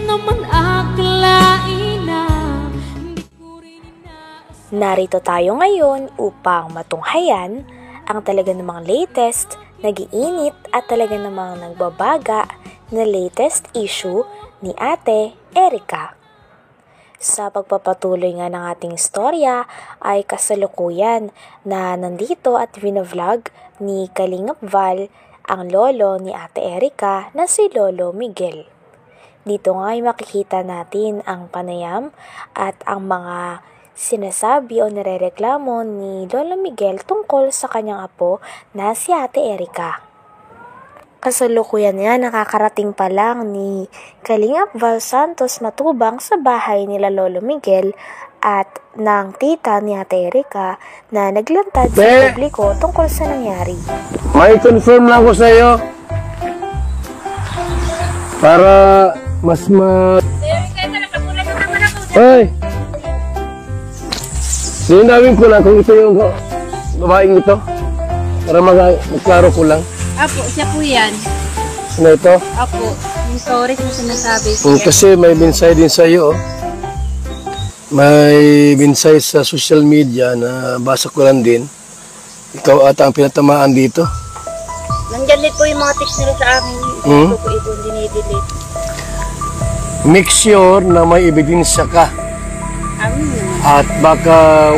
naman akalain na Narito tayo ngayon upang matunghayan ang talaga namang latest, nagiinit at talaga namang nagbabaga na latest issue ni Ate Erica. Sa pagpapatuloy nga ng ating istorya ay kasalukuyan na nandito at vinavlog ni Kalingap Val ang lolo ni Ate Erica na si Lolo Miguel. Dito nga ay makikita natin ang panayam at ang mga sinasabi o nirereklamo ni Lolo Miguel tungkol sa kanyang apo na si Ate Erica. Kasalukuyan nga nakakarating pa lang ni Kalingap Val Santos Matubang sa bahay nila Lolo Miguel at ng tita ni Ate Erica na naglantad sa publiko tungkol sa nangyari. May confirm lang ko sa iyo para mas Hoy! Linawin ko lang kung ito yung babaeng ito para magklaro ko lang. Apo, siya po yan. Ano ito? Apo, yung stories na sinasabi po yan. Kasi may binsay din sa iyo. May binsay sa social media na basa ko lang din. Ikaw ata ang pinatamaan dito. Nandyan din po yung mga text nila sa amin. Ito po ito, dinidelete. Make sure na may ebidensya ka. At baka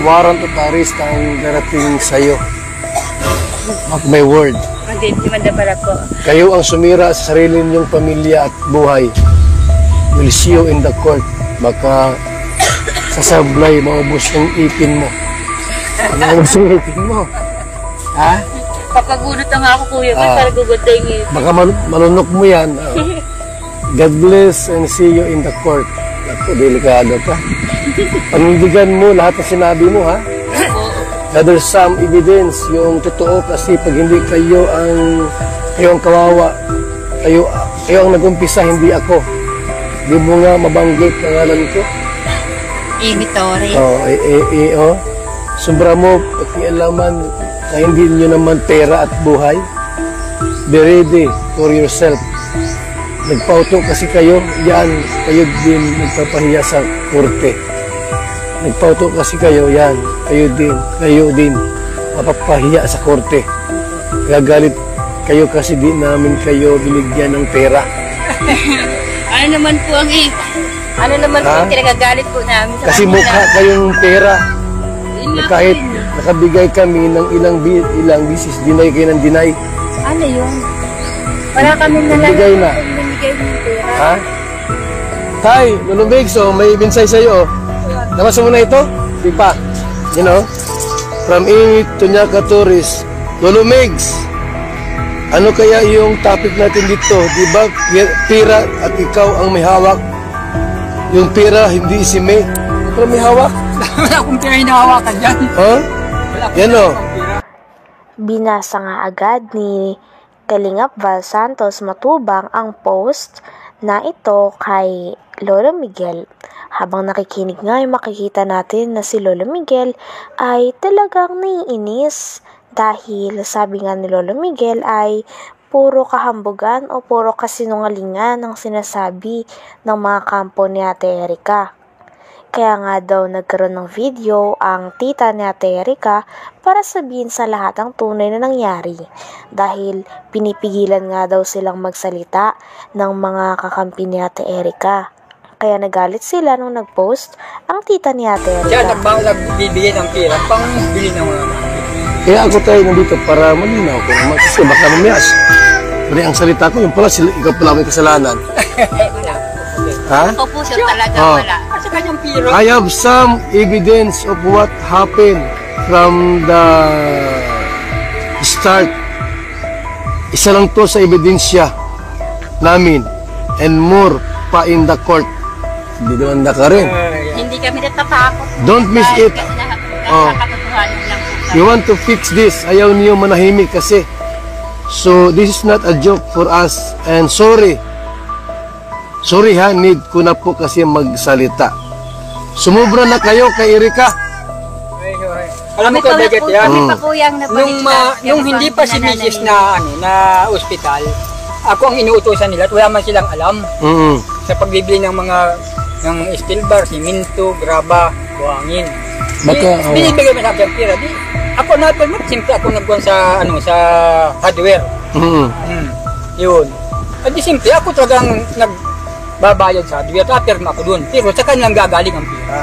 warrant of arrest ang darating sa iyo. Mark my word. Hindi manda pala po. Kayo ang sumira sa sarili ninyong pamilya at buhay. We'll see you in the court. Baka sasablay, maubos ng ipin mo. Maubos ng ipin mo. Ha? Papagunot na nga ako, kuya. Para guguday ngayon. Baka malunok mo yan. God bless and see you in the court. Ako, delikado ka. Panindigan mo lahat ng sinabi mo, ha? Gather some evidence, yung totoo, kasi pag hindi kayo ang kawawa, kayo ang nag-umpisa, hindi ako. Di mo nga mabanggit pangalan ko. Ibitore. Sombra mo, pakialaman na hindi nyo naman pera at buhay. Be ready for yourself. Nagpauto kasi kayo, yan, kayo din nagpapahiya sa korte. Nagpauto kasi kayo, yan, kayo din, mapapahiya sa korte. Gagalit kayo kasi di namin kayo binigyan ng pera. Ano naman po ang kinagagalit po namin sa kasi mukha kayong pera. Kahit nakabigay kami ng ilang bisis, dinay kayo ng dinay. Ano yun? Wala kami nabigay na. Ha? Tay, Lulubig, so may binsay sa'yo. Nabasa mo na ito? Di pa. You know? From Init to Nyaka Tourist. Lulumigs, ano kaya yung topic natin dito? Di ba pira at ikaw ang may hawak? Yung pira, hindi si May. Pero may hawak? Wala akong pira hinahawakan dyan. Huh? Yan o. Binasa nga agad ni Kalingap Val Santos Matubang ang post na ito kay Lolo Miguel. Habang nakikinig nga ay makikita natin na si Lolo Miguel ay talagang naiinis dahil sabi nga ni Lolo Miguel ay puro kahambugan o puro kasinungalingan ang sinasabi ng mga kampo ni Ate Erica. Kaya nga daw nagkaroon ng video ang tita ni Ate Erica para sabihin sa lahat ang tunay na nangyari dahil pinipigilan nga daw silang magsalita ng mga kakampi ni Ate Erica. Kaya nagalit sila nung nag-post ang tita ni Ate Erica. Siya nagbibigay ng pera pang bili ng mga. Kaya ako tayo nandito para malinaw ko naman kasi baka mamiyas. Mali ang salita ko, yung pala ikaw pala may kasalanan. Wala. Ha? Ako po siya talaga wala. Kasi kanyang pira. I have some evidence of what happened from the start. Isa lang to sa ebidensya namin and more pa in the court. Hindi naman ka rin. Hindi kami natatakot. Don't miss it. Nakakatotohanan lang po. You want to fix this. Ayaw niyo manahimik kasi. So this is not a joke for us. And sorry. Sorry ha, need ko na po kasi magsalita. Sumubra na kayo kay Erica. Alam mo ko, Beget, yan. Kami pa po yung Nung hindi pa si Mrs. na ospital, ako ang inuutosan nila at wala man silang alam. sa pagbibili ng mga ng steel bar, siminto, graba, buhangin. Baka, Binibigay mo sa akin ang pera. Di, ako na simple ako nagkuhan sa sa hardware. Yun. At di simple ako talagang nagbabayad sa hardware. Tapirma ako doon. Pero sa kanilang gagaling ang pera.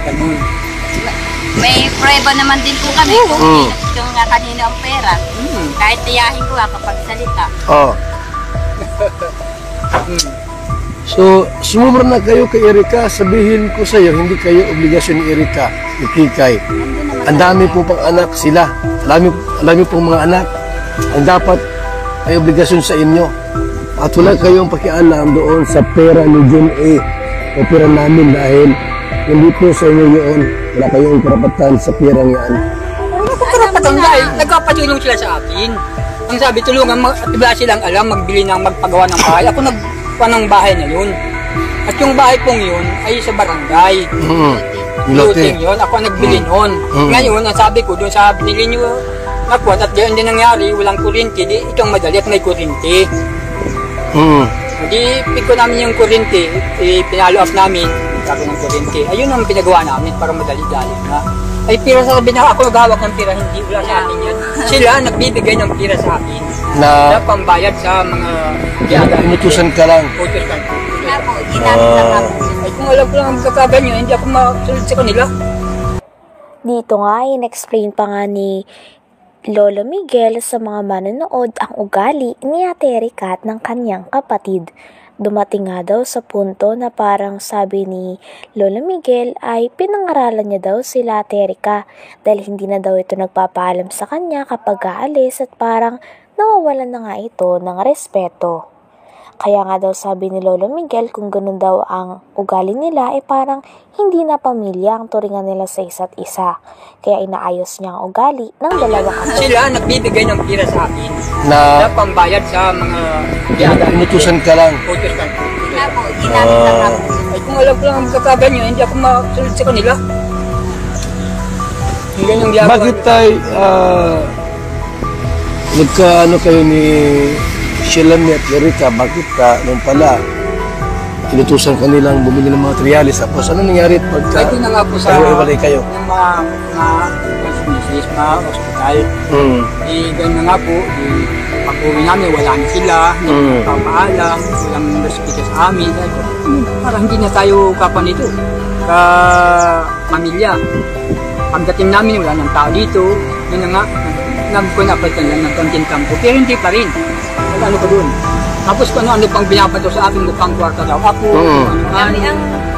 Ganun. May prueba naman din po kami kung yung nga kanino ang pera. Kahit tiyahin ko kapag salita. Oh. So, sumubra na kayo kay Erika, sabihin ko sa iyo, hindi kayo obligasyon ni Erika, ni Kikay. Ang dami po pang anak sila. Alam pong mga anak. Ang dapat ay obligasyon sa inyo. At wala kayong pakialam doon sa pera ni Jun A. O pera namin dahil hindi po sa inyo yun. Wala kayong karapatan sa perang yan. Karapatan dahil nagpapatulong sila sa akin. Ang sabi, tulungan, diba silang alam, magbili ng magpagawa ng bahay. Ako nagpawa ng bahay na yun. At yung bahay pong yun ay sa barangay. Looting yun. Ako nagbili nun. Ngayon, ang sabi ko, doon sa binili nyo, nakuha, at diyan din nangyari, walang kurinti. Di itong madali at may kurinti. Di pick ko namin yung kurinti, pinalo off namin, sabi ng kurinti. Ayun ang pinagawa namin para madali-dali na. Ay, pira sa sabi na ako naghawak ng pira, hindi wala sa akin yan. Sila nagbibigay ng pira sa akin na pambayad sa mga Inutusan ka lang. utusan. Nga po, ginamit lang ako. Ay, kung alam ko lang ang kakaganyo, hindi ako masunod sa kanila. Dito nga, in-explain pa nga ni Lolo Miguel sa mga manonood ang ugali ni Ate Erika at ng kanyang kapatid. Dumating nga daw sa punto na parang sabi ni Lolo Miguel ay pinangaralan niya daw sila Ate Erika dahil hindi na daw ito nagpapaalam sa kanya kapag aalis at parang nawawalan na nga ito ng respeto. Kaya nga daw sabi ni Lolo Miguel kung ganun daw ang ugali nila ay parang hindi na pamilya ang turingan nila sa isa't isa. Kaya inaayos niya ang ugali ng dalawang apo. Sila nagbibigay ng pira sa akin Na na pambayad sa mga inutusan ka lang. utusan. Nga po, ginamit lang ako. Ay, kung alam ko lang ang kakaganyo, hindi ako masunod sa kanila. Yung ganyang ginagawa. Bakit tayo, nagkaano kayo ni Shelami at Erika, bakit nung pala inutusan kanilang bumili ng mga materialis, tapos ano nangyari pagka Ito na nga po sa iwalay kayo? ng mga hospital. Ganyan na nga po, pag-uwi namin, wala na sila, hindi papaalam, walang respeto sa amin. Parang hindi na tayo kapanito, ka-pamilya. Pagdating namin, wala nang tao dito, yun na nga, nagpunapatan lang ng konting tampo, pero hindi pa rin. Ano ko doon? Tapos kung ano pang binabato sa akin, mukhang kwarta daw. Ako,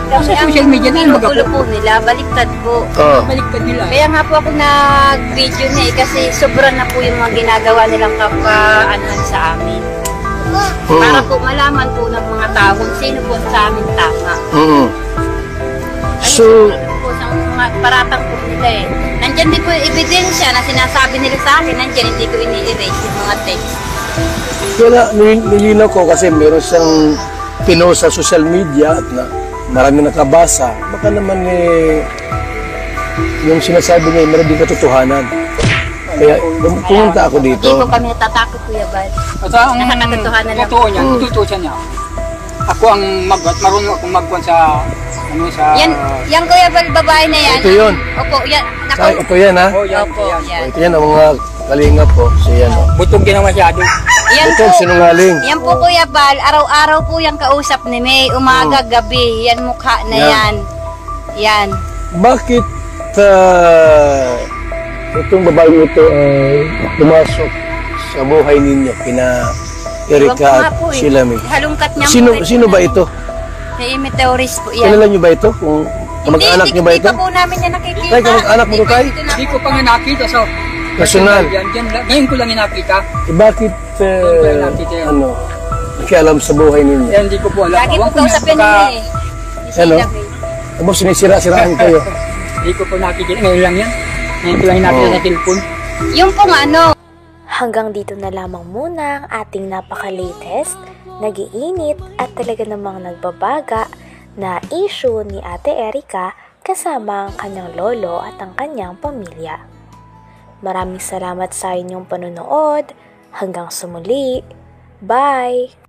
sa social media na yung Pinugulo po nila, baliktad po. baliktad nila. Kaya nga po ako nag-video niya kasi sobra na po yung mga ginagawa nilang kapaanuhan sa amin. Para po malaman po ng mga tao kung sino po sa amin tama. So, po sa mga paratang po nila eh. Nandyan din po yung ebidensya na sinasabi nila sa akin, nandyan hindi ko ini-erase yung mga text. kaya nilinaw ko kasi meron siyang pinost sa social media at na marami nakabasa. Baka naman yung sinasabi niya meron din katotohanan. Kaya pumunta ako dito. Hindi po kami natatakot, Kuya Bal. At ang Nakakatotohanan lang. totoo niya, tututusan niya. Ako ang marunong akong magkuhan sa Yan Kuya Bal, babae na yan. Ito yun. Opo, yan. Ito yan ha. yan, Opo, yan. Ito yan ang mga kalingap po. So yan o. Butog din ang masyado. Yan Ito po. sinungaling. Yan po Kuya Bal, araw-araw po yung kausap ni May, umaga, gabi, yan mukha na yan. Yan. Bakit itong babae ito pumasok sa buhay ninyo kina Erika at Shelami? Halungkat niya Sino ba ito? Si Meteoris po yan. Kilala niyo ba ito? Kung kamag-anak niyo ba ito? Hindi pa po namin yan nakikita. Tay, kamag-anak mo to, Tay? Hindi ko pa nga nakita. So, Personal. Ngayon ko lang nakita. Bakit nakialam sa buhay ninyo? Yan, hindi ko po alam. Lagi po Ewan ko kausapin na, nila baka eh. Si Hello? Sheila May. Tapos sinisira-siraan kayo. Hindi ko po nakikita. Ngayon lang yan. Ngayon ko lang nakita sa cellphone. Yung pong ano, Hanggang dito na lamang muna ang ating napaka-latest, nagiinit at talaga namang nagbabaga na issue ni Ate Erika kasama ang kanyang lolo at ang kanyang pamilya. Maraming salamat sa inyong panonood. Hanggang sa muli. Bye!